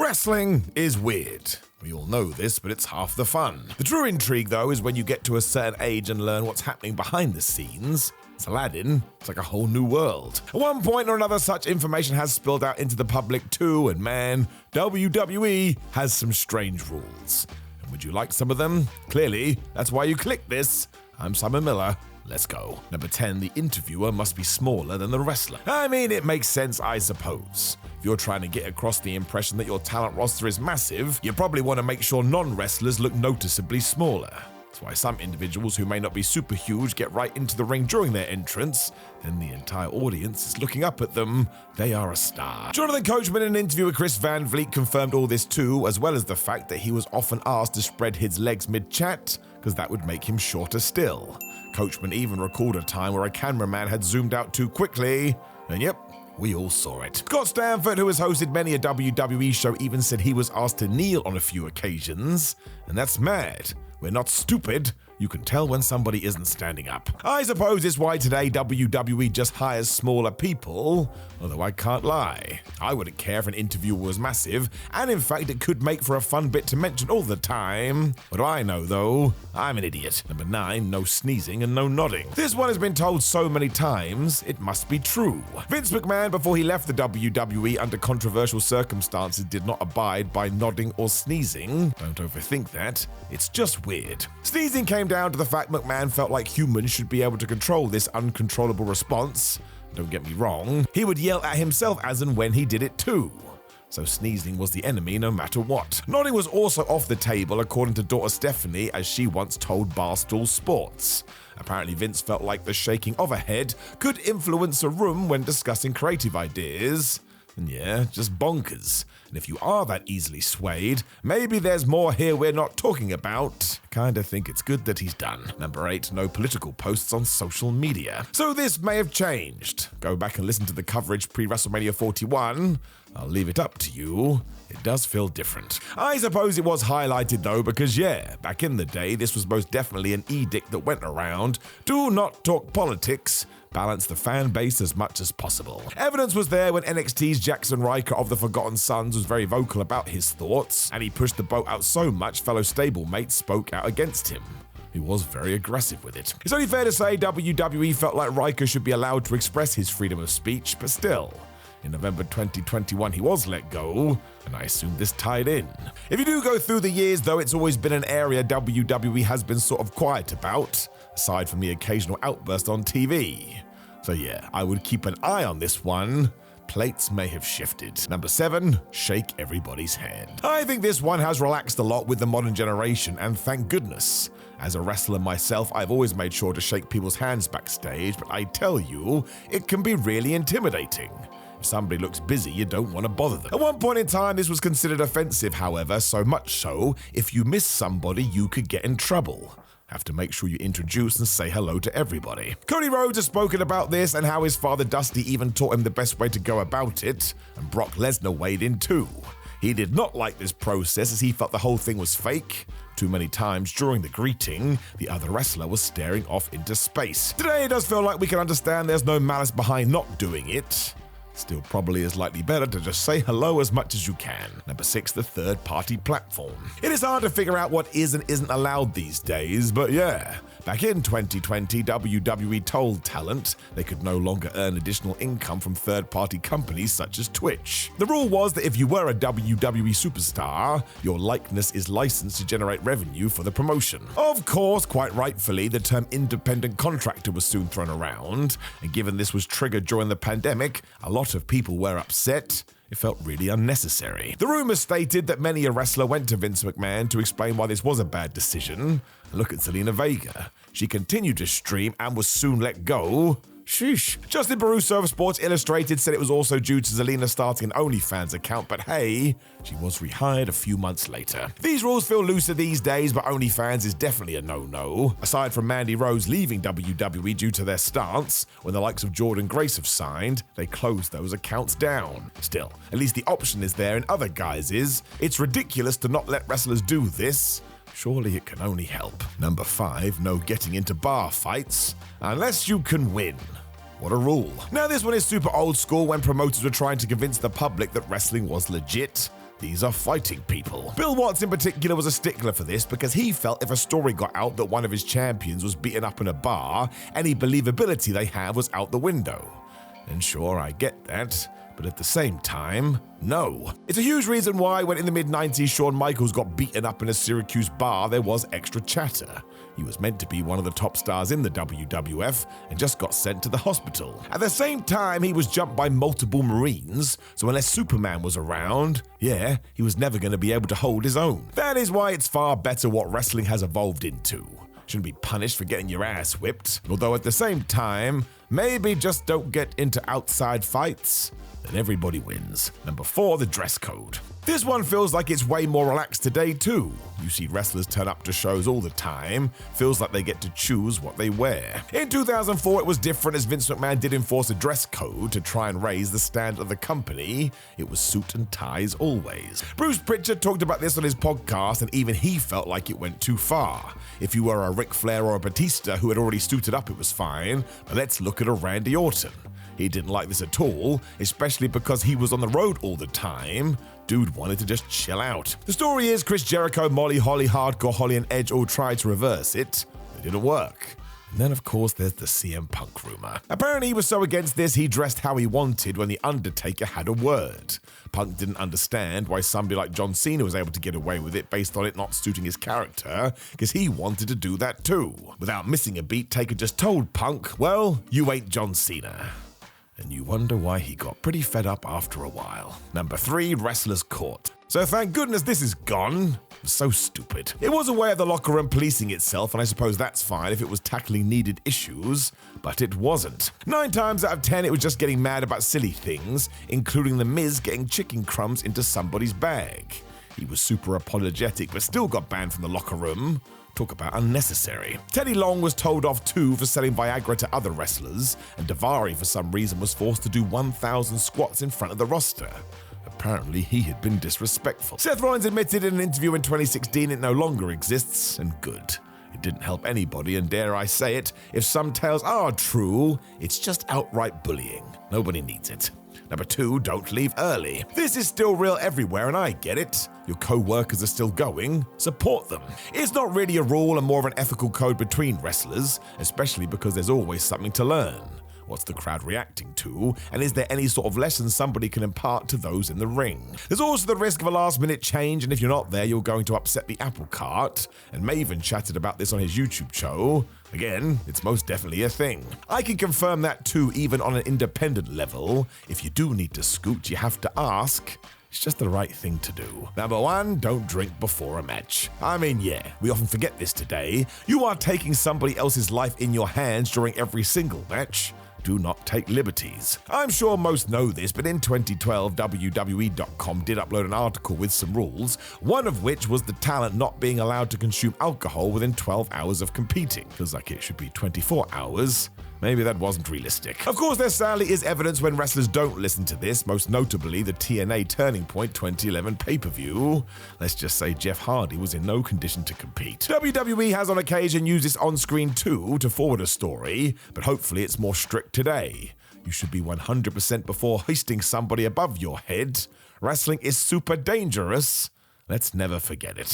Wrestling is weird. We all know this, but it's half the fun. The true intrigue, though, is when you get to a certain age and learn what's happening behind the scenes. It's Aladdin. It's like a whole new world. At one point or another, such information has spilled out into the public too, and man, WWE has some strange rules. And would you like some of them? Clearly, that's why you clicked this. I'm Simon Miller. Let's go. Number 10, the interviewer must be smaller than the wrestler. I mean, it makes sense, I suppose. If you're trying to get across the impression that your talent roster is massive, you probably want to make sure non-wrestlers look noticeably smaller. That's why some individuals who may not be super huge get right into the ring during their entrance, then the entire audience is looking up at them. They are a star. Jonathan Coachman, in an interview with Chris Van Vliet, confirmed all this too, as well as the fact that he was often asked to spread his legs mid-chat, because that would make him shorter still. Coachman even recalled a time where a cameraman had zoomed out too quickly, and yep, we all saw it. Scott Stanford, who has hosted many a WWE show, even said he was asked to kneel on a few occasions, and that's mad. We're not stupid. You can tell when somebody isn't standing up. I suppose it's why today WWE just hires smaller people, although I can't lie. I wouldn't care if an interview was massive, and in fact it could make for a fun bit to mention all the time. What do I know though? I'm an idiot. Number 9, no sneezing and no nodding. This one has been told so many times, it must be true. Vince McMahon, before he left the WWE under controversial circumstances, did not abide by nodding or sneezing. Don't overthink that. It's just weird. Sneezing came down to the fact McMahon felt like humans should be able to control this uncontrollable response. Don't get me wrong, he would yell at himself as and when he did it too. So sneezing was the enemy no matter what. Nodding was also off the table, according to daughter Stephanie, as she once told Barstool Sports. Apparently Vince felt like the shaking of a head could influence a room when discussing creative ideas. And yeah, just bonkers. And if you are that easily swayed, maybe there's more here we're not talking about. Kinda think it's good that he's done. Number 8, no political posts on social media. So this may have changed. Go back and listen to the coverage pre-WrestleMania 41. I'll leave it up to you. It does feel different. I suppose it was highlighted though, because yeah, back in the day, this was most definitely an edict that went around. Do not talk politics. Balance the fan base as much as possible. Evidence was there when NXT's Jackson Ryker of the Forgotten Sons was very vocal about his thoughts, and he pushed the boat out so much fellow stablemates spoke out against him. He was very aggressive with it. It's only fair to say WWE felt like Ryker should be allowed to express his freedom of speech, but still. In November 2021, he was let go, and I assume this tied in. If you do go through the years, though, it's always been an area WWE has been sort of quiet about, aside from the occasional outburst on TV. So yeah, I would keep an eye on this one. Plates may have shifted. Number 7, shake everybody's hand. I think this one has relaxed a lot with the modern generation, and thank goodness. As a wrestler myself, I've always made sure to shake people's hands backstage, but I tell you, it can be really intimidating. If somebody looks busy, you don't want to bother them. At one point in time, this was considered offensive, however, so much so, if you miss somebody, you could get in trouble. Have to make sure you introduce and say hello to everybody. Cody Rhodes has spoken about this and how his father Dusty even taught him the best way to go about it, and Brock Lesnar weighed in too. He did not like this process as he felt the whole thing was fake. Too many times during the greeting, the other wrestler was staring off into space. Today it does feel like we can understand there's no malice behind not doing it. Still probably is likely better to just say hello as much as you can. Number 6, the third-party platform. It is hard to figure out what is and isn't allowed these days, but yeah. Back in 2020, WWE told talent they could no longer earn additional income from third-party companies such as Twitch. The rule was that if you were a WWE superstar, your likeness is licensed to generate revenue for the promotion. Of course, quite rightfully, the term independent contractor was soon thrown around, and given this was triggered during the pandemic, a lot of people were upset. It felt really unnecessary. The rumors stated that many a wrestler went to Vince McMahon to explain why this was a bad decision. Look at Zelina Vega. She continued to stream and was soon let go. Sheesh. Justin Baruso of Sports Illustrated said it was also due to Zelina starting an OnlyFans account, but hey, she was rehired a few months later. These rules feel looser these days, but OnlyFans is definitely a no-no. Aside from Mandy Rose leaving WWE due to their stance, when the likes of Jordynne Grace have signed, they closed those accounts down. Still, at least the option is there in other guises. It's ridiculous to not let wrestlers do this. Surely it can only help. Number 5, no getting into bar fights, unless you can win. What a rule. Now this one is super old school when promoters were trying to convince the public that wrestling was legit. These are fighting people. Bill Watts in particular was a stickler for this because he felt if a story got out that one of his champions was beaten up in a bar, any believability they have was out the window. And sure, I get that, but at the same time, no. It's a huge reason why when in the mid-90s Shawn Michaels got beaten up in a Syracuse bar, there was extra chatter. He was meant to be one of the top stars in the WWF and just got sent to the hospital. At the same time, he was jumped by multiple Marines, so unless Superman was around, yeah, he was never going to be able to hold his own. That is why it's far better what wrestling has evolved into. Shouldn't be punished for getting your ass whipped, although at the same time, maybe just don't get into outside fights, then everybody wins. Number 4, the dress code. This one feels like it's way more relaxed today too. You see wrestlers turn up to shows all the time, feels like they get to choose what they wear. In 2004 it was different as Vince McMahon did enforce a dress code to try and raise the standard of the company. It was suit and ties always. Bruce Pritchard talked about this on his podcast and even he felt like it went too far. If you were a Ric Flair or a Batista who had already suited up it was fine, but let's look at a Randy Orton. He didn't like this at all, especially because he was on the road all the time. Dude wanted to just chill out. The story is Chris Jericho, Molly Holly, Hardcore Holly, and Edge all tried to reverse it. It didn't work. And then, of course, there's the CM Punk rumor. Apparently, he was so against this, he dressed how he wanted when The Undertaker had a word. Punk didn't understand why somebody like John Cena was able to get away with it based on it not suiting his character, because he wanted to do that too. Without missing a beat, Taker just told Punk, well, you ain't John Cena. And you wonder why he got pretty fed up after a while. Number 3, wrestlers caught. So thank goodness this is gone. So stupid. It was a way of the locker room policing itself, and I suppose that's fine if it was tackling needed issues, but it wasn't. 9 times out of 10 it was just getting mad about silly things, including The Miz getting chicken crumbs into somebody's bag. He was super apologetic, but still got banned from the locker room. Talk about unnecessary. Teddy Long was told off too for selling Viagra to other wrestlers, and Daivari for some reason was forced to do 1,000 squats in front of the roster. Apparently he had been disrespectful. Seth Rollins admitted in an interview in 2016 it no longer exists, and good. It didn't help anybody, and dare I say it, if some tales are true, it's just outright bullying. Nobody needs it. Number 2, don't leave early. This is still real everywhere and I get it. Your co-workers are still going, support them. It's not really a rule and more of an ethical code between wrestlers, especially because there's always something to learn. What's the crowd reacting to? And is there any sort of lesson somebody can impart to those in the ring? There's also the risk of a last-minute change, and if you're not there, you're going to upset the apple cart. And Maven chatted about this on his YouTube show. Again, it's most definitely a thing. I can confirm that too, even on an independent level. If you do need to scoot, you have to ask. It's just the right thing to do. Number 1, don't drink before a match. I mean, yeah, we often forget this today. You are taking somebody else's life in your hands during every single match. Do not take liberties. I'm sure most know this, but in 2012, WWE.com did upload an article with some rules, one of which was the talent not being allowed to consume alcohol within 12 hours of competing. Feels like it should be 24 hours. Maybe that wasn't realistic. Of course, there sadly is evidence when wrestlers don't listen to this, most notably the TNA Turning Point 2011 pay-per-view. Let's just say Jeff Hardy was in no condition to compete. WWE has on occasion used this on-screen too to forward a story, but hopefully it's more strict today. You should be 100% before hoisting somebody above your head. Wrestling is super dangerous. Let's never forget it.